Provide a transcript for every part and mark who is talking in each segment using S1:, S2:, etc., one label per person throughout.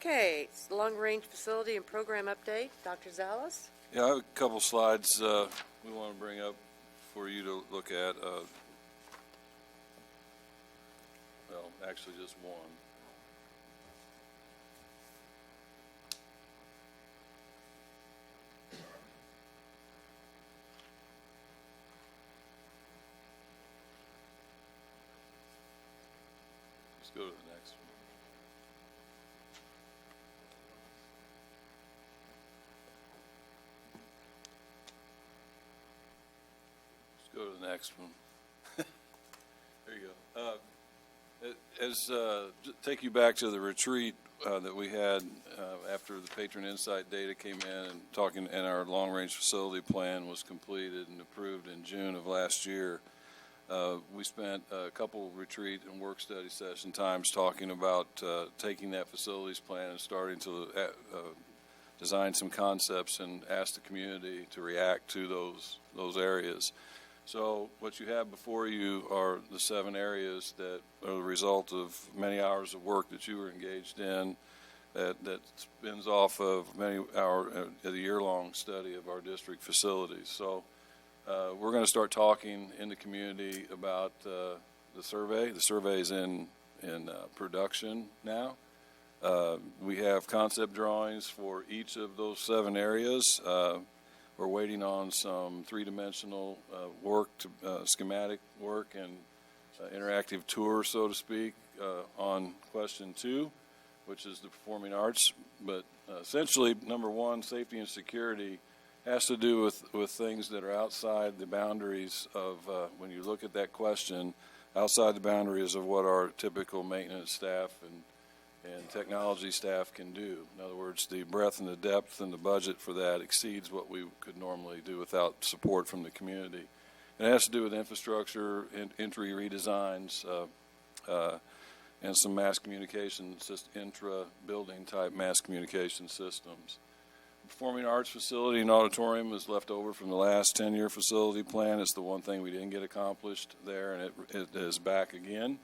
S1: Okay, it's the long-range facility and program update. Dr. Zalis?
S2: Yeah, I have a couple slides we want to bring up for you to look at. Well, actually just one. Let's go to the next one. Go to the next one. There you go. Take you back to the retreat that we had after the patron insight data came in and our long-range facility plan was completed and approved in June of last year. We spent a couple retreat and work study session times talking about taking that facilities plan and starting to design some concepts and ask the community to react to those areas. So what you have before you are the 7 areas that are the result of many hours of work that you were engaged in that spins off of many hours, a year-long study of our district facilities. So we're going to start talking in the community about the survey. The survey is in production now. We have concept drawings for each of those 7 areas. We're waiting on some 3-dimensional work, schematic work, and interactive tour, so to speak, on question 2, which is the performing arts. But essentially, number 1, safety and security, has to do with things that are outside the boundaries of, when you look at that question, outside the boundaries of what our typical maintenance staff and technology staff can do. In other words, the breadth and the depth and the budget for that exceeds what we could normally do without support from the community. And it has to do with infrastructure, entry redesigns, and some mass communication, intra-building type mass communication systems. Performing arts facility and auditorium is left over from the last 10-year facility plan. It's the one thing we didn't get accomplished there, and it is back again.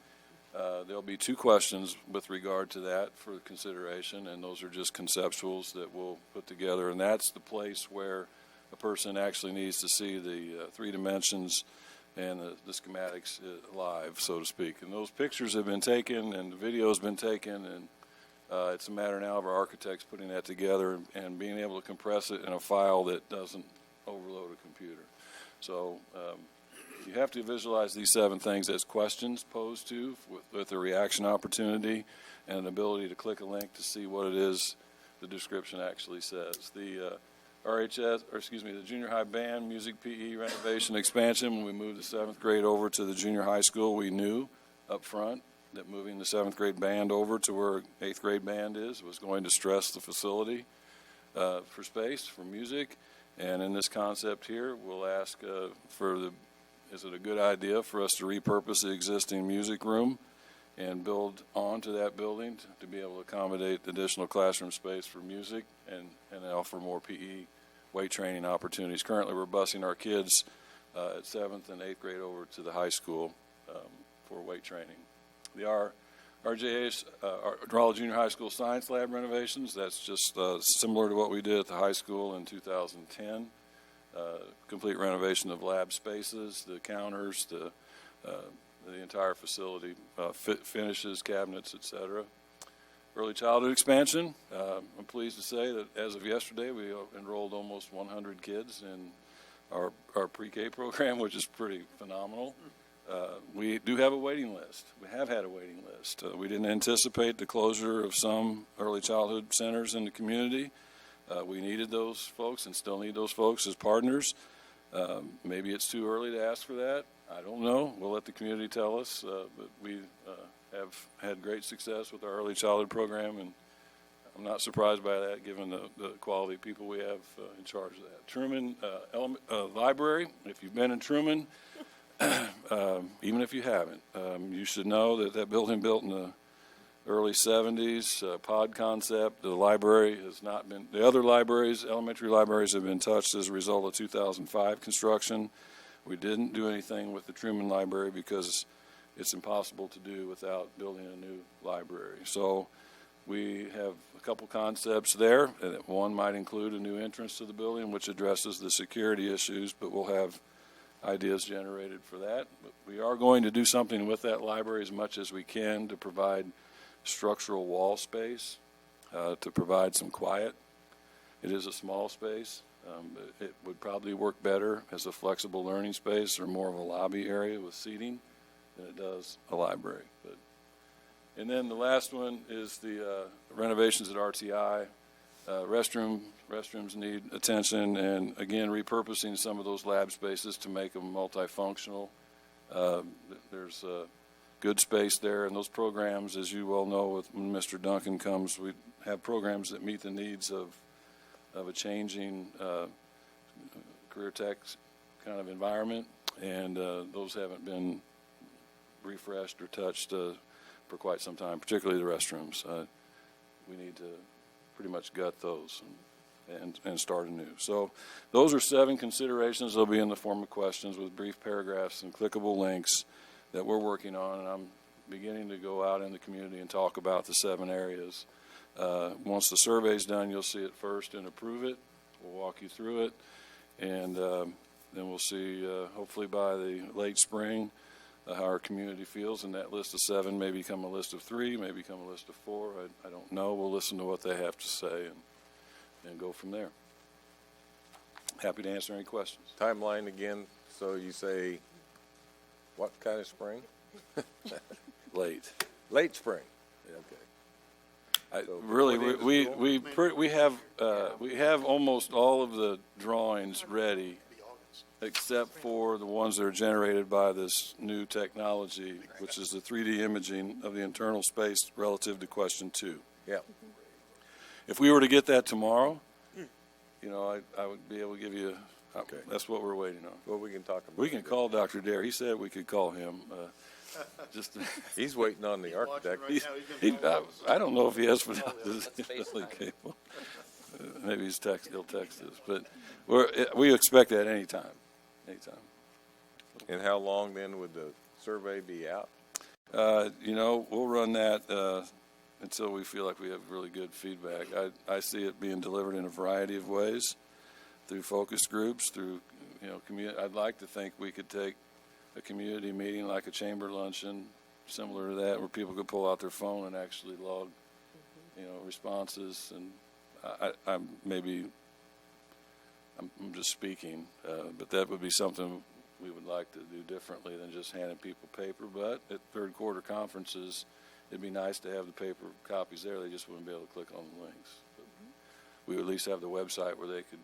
S2: There'll be 2 questions with regard to that for consideration, and those are just conceptuals that we'll put together. And that's the place where a person actually needs to see the 3 dimensions and the schematics live, so to speak. And those pictures have been taken, and the video has been taken, and it's a matter now of our architects putting that together and being able to compress it in a file that doesn't overload a computer. So you have to visualize these 7 things as questions posed to with a reaction opportunity and an ability to click a link to see what it is the description actually says. The the junior high band, music PE renovation expansion, when we moved the 7th grade over to the junior high school, we knew up front that moving the 7th grade band over to where 8th grade band was going to stress the facility for space, for music. And in this concept here, we'll ask is it a good idea for us to repurpose the existing music room and build onto that building to be able to accommodate additional classroom space for music and offer more PE weight training opportunities? Currently, we're busing our kids at 7th and 8th grade over to the high school for weight training. The RJA's, Raleigh Junior High School Science Lab renovations, that's just similar to what we did at the high school in 2010. Complete renovation of lab spaces, the counters, the entire facility, finishes, cabinets, etc. Early childhood expansion. I'm pleased to say that as of yesterday, we enrolled almost 100 kids in our pre-K program, which is pretty phenomenal. We do have a waiting list. We have had a waiting list. We didn't anticipate the closure of some early childhood centers in the community. We needed those folks and still need those folks as partners. Maybe it's too early to ask for that. I don't know. We'll let the community tell us. But we have had great success with our early childhood program, and I'm not surprised by that given the quality of people we have in charge of that. Truman Library, if you've been in Truman, even if you haven't, you should know that building built in the early 70s, pod concept. The library has not been, the other libraries, elementary libraries, have been touched as a result of 2005 construction. We didn't do anything with the Truman Library because it's impossible to do without building a new library. So We have a couple concepts there. One might include a new entrance to the building, which addresses the security issues, but we'll have ideas generated for that. But we are going to do something with that library as much as we can to provide structural wall space, to provide some quiet. It is a small space. It would probably work better as a flexible learning space or more of a lobby area with seating than it does a library. And then the last one is the renovations at RTI. Restrooms need attention, and again, repurposing some of those lab spaces to make them multifunctional. There's good space there, and those programs, as you well know, when Mr. Duncan comes, we have programs that meet the needs of a changing career tech kind of environment, and those haven't been refreshed or touched for quite some time, particularly the restrooms. We need to pretty much gut those and start anew. So those are 7 considerations. They'll be in the form of questions with brief paragraphs and clickable links that we're working on, and I'm beginning to go out in the community and talk about the 7 areas. Once the survey's done, you'll see it first and approve it. We'll walk you through it, and then we'll see, hopefully by the late spring, how our community feels, and that list of 7 may become a list of 3, may become a list of 4. I don't know. We'll listen to what they have to say and go from there. Happy to answer any questions.
S3: Timeline again, so you say, what kind of spring?
S2: Late.
S3: Late spring. Okay. So
S2: Really,
S3: before the end of school?
S2: we have almost all of the drawings ready, except for the ones that are generated by this new technology, which is the 3D imaging of the internal space relative to question 2.
S3: Yeah.
S2: If we were to get that tomorrow, I would be able to give you.
S3: Okay.
S2: That's what we're waiting on.
S3: Well, we can talk about it.
S2: We can call Dr. Dare. He said we could call him.
S3: He's waiting on the architect.
S2: I don't know if he has, but capable. Maybe he'll text us, but we expect that anytime.
S3: And how long then would the survey be out?
S2: We'll run that until we feel like we have really good feedback. I see it being delivered in a variety of ways, through focus groups, through community. I'd like to think we could take a community meeting like a chamber luncheon, similar to that, where people could pull out their phone and actually log, responses. And I'm just speaking, but that would be something we would like to do differently than just handing people paper. But at third quarter conferences, it'd be nice to have the paper copies there. They just wouldn't be able to click on the links. But we would at least have the website where they could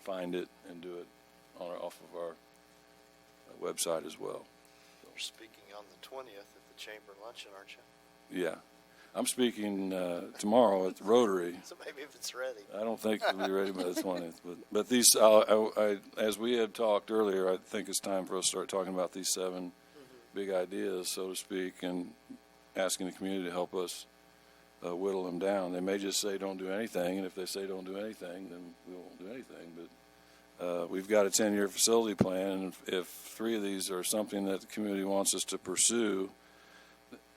S2: find it and do it off of our website as well.
S4: You're speaking on the 20th at the chamber luncheon, aren't you?
S2: Yeah. I'm speaking tomorrow at the Rotary.
S4: So maybe if it's ready.
S2: I don't think it'll be ready by the 20th. But these, as we had talked earlier, I think it's time for us to start talking about these 7 big ideas, so to speak, and asking the community to help us whittle them down. They may just say don't do anything, and if they say don't do anything, then we won't do anything. But we've got a 10-year facility plan, and if 3 of these are something that the community wants us to pursue,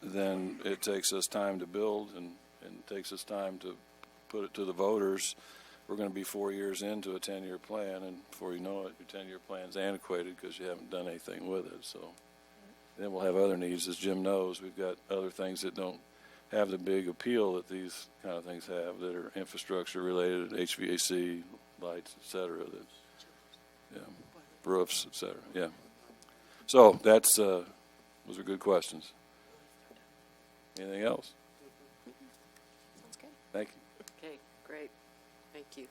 S2: then it takes us time to build and takes us time to put it to the voters. We're going to be 4 years into a 10-year plan, and before you know it, your 10-year plan's antiquated because you haven't done anything with it. So then we'll have other needs. As Jim knows, we've got other things that don't have the big appeal that these kind of things have, that are infrastructure related, HVAC, lights, et cetera, roofs, et cetera. Yeah. So those are good questions. Anything else?
S1: Sounds good.
S2: Thank you.
S1: Okay, great. Thank you.